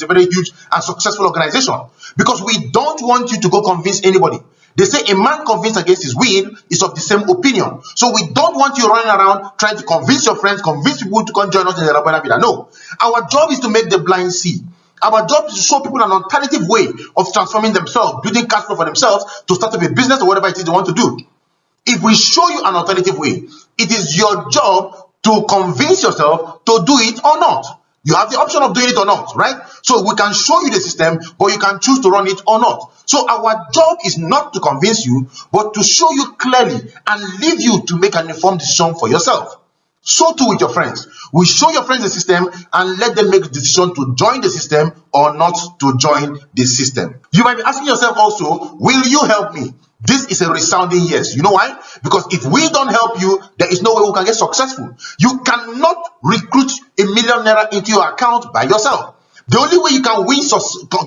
Speaker 2: a very huge and successful organization. Because we don't want you to go convince anybody. They say a man convinced against his will is of the same opinion. So we don't want you running around trying to convince your friends, convince people to come join us in the Buena Vida. No. Our job is to make the blind see. Our job is to show people an alternative way of transforming themselves, building cash flow for themselves to start up a business or whatever it is they want to do. If we show you an alternative way, it is your job to convince yourself to do it or not. You have the option of doing it or not, right? So we can show you the system, but you can choose to run it or not. So our job is not to convince you, but to show you clearly and leave you to make an informed decision for yourself. So too with your friends. We show your friends the system and let them make the decision to join the system or not to join the system. You might be asking yourself also, will you help me? This is a resounding yes. You know why? Because if we don't help you, there is no way we can get successful. You cannot recruit $1 million into your account by yourself. The only way you can win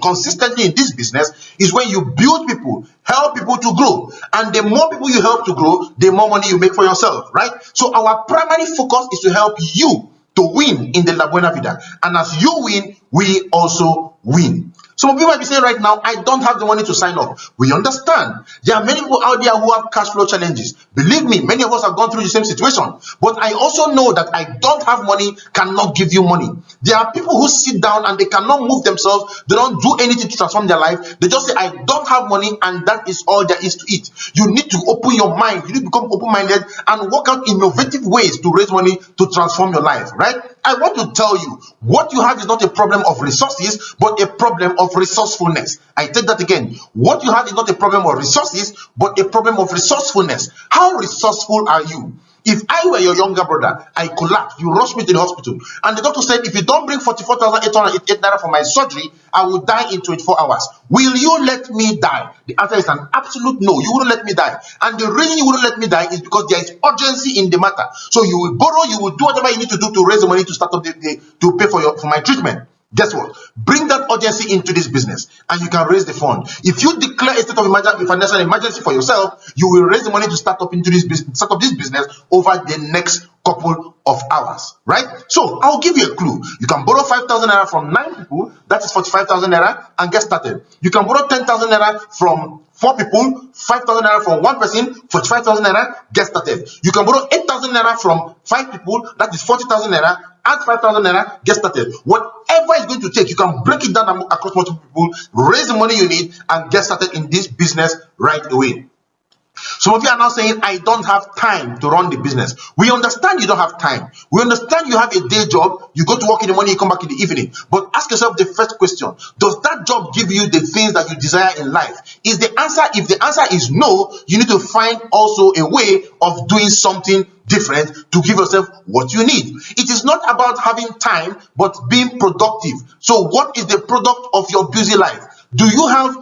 Speaker 2: consistently in this business is when you build people, help people to grow. And the more people you help to grow, the more money you make for yourself, right? So our primary focus is to help you to win in the La Buena Vida. And as you win, we also win. Some of you might be saying right now, I don't have the money to sign up. We understand. There are many people out there who have cash flow challenges. Believe me, many of us have gone through the same situation. But I also know that I don't have money cannot give you money. There are people who sit down and they cannot move themselves. They don't do anything to transform their life. They just say, I don't have money, and that is all there is to it. You need to open your mind. You need to become open-minded and work out innovative ways to raise money to transform your life, right? I want to tell you, what you have is not a problem of resources, but a problem of resourcefulness. I take that again. What you have is not a problem of resources, but a problem of resourcefulness. How resourceful are you? If I were your younger brother, I collapsed, you rushed me to the hospital, and the doctor said, if you don't bring 44,888 naira for my surgery, I will die in 24 hours. Will you let me die? The answer is an absolute no. You wouldn't let me die. And the reason you wouldn't let me die is because there is urgency in the matter. So you will borrow, you will do whatever you need to do to raise the money to start up to pay for my treatment. Guess what? Bring that urgency into this business and you can raise the fund. If you declare a state of financial emergency for yourself, you will raise the money to start up this business over the next couple of hours, right? So I'll give you a clue. You can borrow 5,000 naira from 9 people, that is 45,000 naira, and get started. You can borrow 10,000 naira from 4 people, 5,000 naira from 1 person, 45,000 naira, get started. You can borrow 8,000 naira from 5 people, that is 40,000 naira, add 5,000 naira, get started. Whatever it's going to take, you can break it down across multiple people, raise the money you need, and get started in this business right away. Some of you are now saying, I don't have time to run the business. We understand you don't have time. We understand you have a day job. You go to work in the morning, you come back in the evening. But ask yourself the first question. Does that job give you the things that you desire in life? If the answer is no, you need to find also a way of doing something different to give yourself what you need. It is not about having time, but being productive. So what is the product of your busy life? Do you have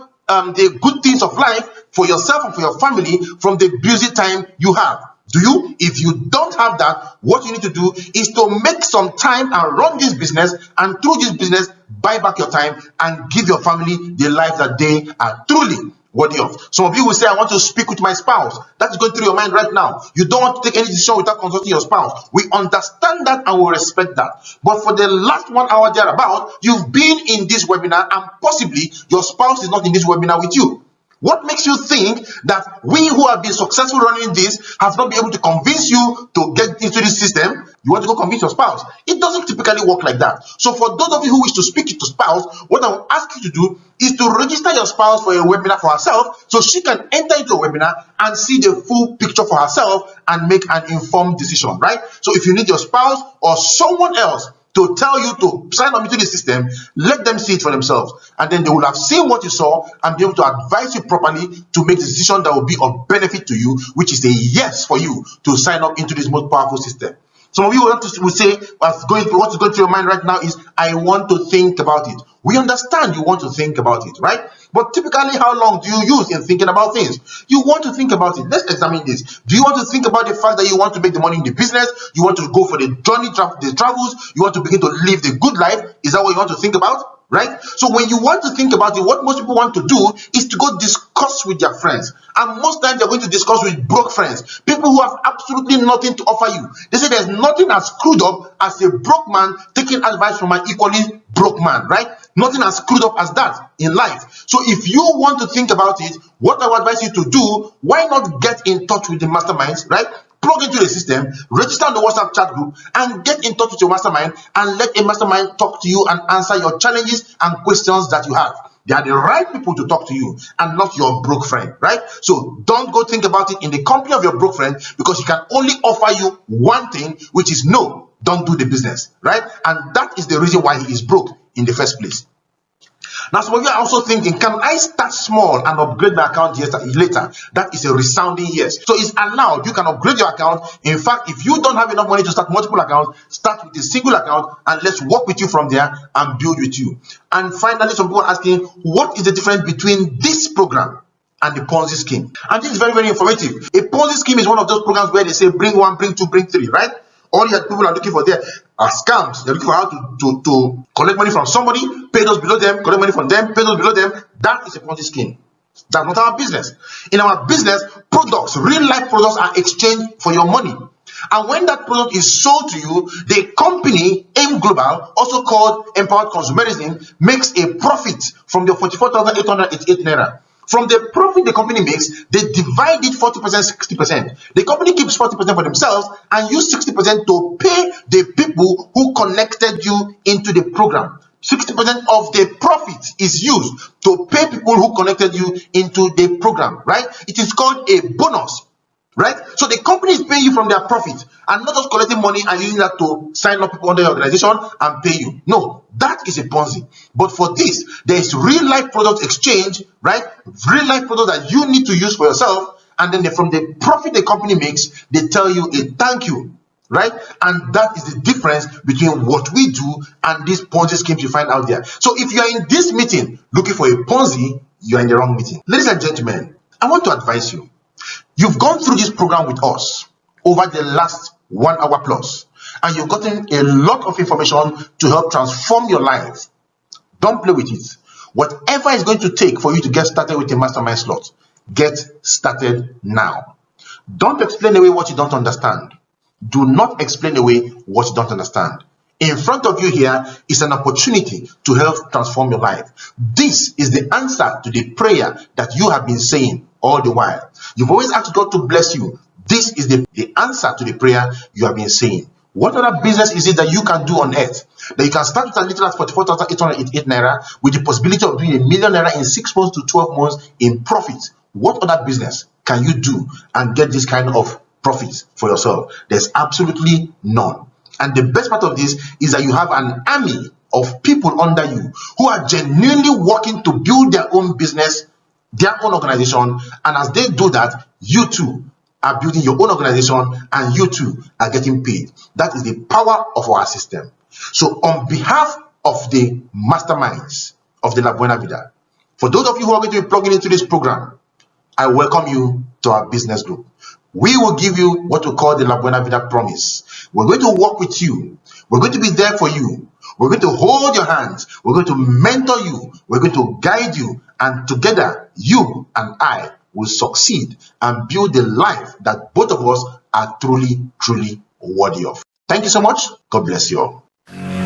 Speaker 2: the good things of life for yourself and for your family from the busy time you have? Do you? If you don't have that, what you need to do is to make some time and run this business, and through this business, buy back your time and give your family the life that they are truly worthy of. Some of you will say, I want to speak with my spouse. That is going through your mind right now. You don't want to take any decision without consulting your spouse. We understand that and we respect that. But for the last 1 hour thereabout, you've been in this webinar and possibly your spouse is not in this webinar with you. What makes you think that we who have been successful running this have not been able to convince you to get into this system? You want to go convince your spouse? It doesn't typically work like that. So for those of you who wish to speak to spouse, what I will ask you to do is to register your spouse for a webinar for herself, so she can enter into a webinar and see the full picture for herself and make an informed decision, right? So if you need your spouse or someone else to tell you to sign up into the system, let them see it for themselves, and then they will have seen what you saw and be able to advise you properly to make the decision that will be of benefit to you, which is a yes for you to sign up into this most powerful system. Some of you will say, what's going through your mind right now is, I want to think about it. We understand you want to think about it, right? But typically, how long do you use in thinking about things? You want to think about it. Let's examine this. Do you want to think about the fact that you want to make the money in the business? You want to go for the journey, the travels? You want to begin to live the good life? Is that what you want to think about? Right? So when you want to think about it, what most people want to do is to go discuss with their friends. And most times they're going to discuss with broke friends, people who have absolutely nothing to offer you. They say there's nothing as screwed up as a broke man taking advice from an equally broke man, right? Nothing as screwed up as that in life. So if you want to think about it, what I would advise you to do, why not get in touch with the masterminds, right? Plug into the system, register on the WhatsApp chat group, and get in touch with your mastermind and let a mastermind talk to you and answer your challenges and questions that you have. They are the right people to talk to you and not your broke friend, right? So don't go think about it in the company of your broke friend, because he can only offer you one thing, which is no, don't do the business, right? And that is the reason why he is broke in the first place. Now, some of you are also thinking, can I start small and upgrade my account later? That is a resounding yes. So it's allowed. You can upgrade your account. In fact, if you don't have enough money to start multiple accounts, start with a single account and let's work with you from there and build with you. And finally, some people are asking, what is the difference between this program and the Ponzi scheme? And this is very, very informative. A Ponzi scheme is one of those programs where they say bring one, bring two, bring three, right? All your people are looking for there are scams. They're looking for how to collect money from somebody, pay those below them, collect money from them, pay those below them. That is a Ponzi scheme. That's not our business. In our business, products, real life products are exchanged for your money. And when that product is sold to you, the company, AIM Global, also called Empowered Consumerism, makes a profit from the 44,888 naira. From the profit the company makes, they divide it 40%, 60%. The company keeps 40% for themselves and use 60% to pay the people who connected you into the program. 60% of the profit is used to pay people who connected you into the program, right? It is called a bonus, right? So the company is paying you from their profit and not just collecting money and using that to sign up people under your organization and pay you. No, that is a Ponzi. But for this, there is real life product exchange, right? Real life product that you need to use for yourself, and then from the profit the company makes, they tell you a thank you, right? And that is the difference between what we do and these Ponzi schemes you find out there. So if you are in this meeting looking for a Ponzi, you are in the wrong meeting. Ladies and gentlemen, I want to advise you. You've gone through this program with us over the last 1 hour plus, and you've gotten a lot of information to help transform your life. Don't play with it. Whatever it's going to take for you to get started with a mastermind slot, get started now. Don't explain away what you don't understand. Do not explain away what you don't understand. In front of you here is an opportunity to help transform your life. This is the answer to the prayer that you have been saying all the while. You've always asked God to bless you. This is the answer to the prayer you have been saying. What other business is it that you can do on earth that you can start with as little as 44,888 naira with the possibility of doing 1 million naira in 6 months to 12 months in profit? What other business can you do and get this kind of profits for yourself? There's absolutely none. And the best part of this is that you have an army of people under you who are genuinely working to build their own business, their own organization, and as they do that, you too are building your own organization and you too are getting paid. That is the power of our system. So on behalf of the masterminds of the La Buena Vida, for those of you who are going to be plugging into this program, I welcome you to our business group. we will give you what we call the La Buena Vida promise. We're going to work with you. We're going to be there for you. We're going to hold your hands. We're going to mentor you. We're going to guide you. And together, you and I will succeed and build the life that both of us are truly, truly worthy of. Thank you so much. God bless you all.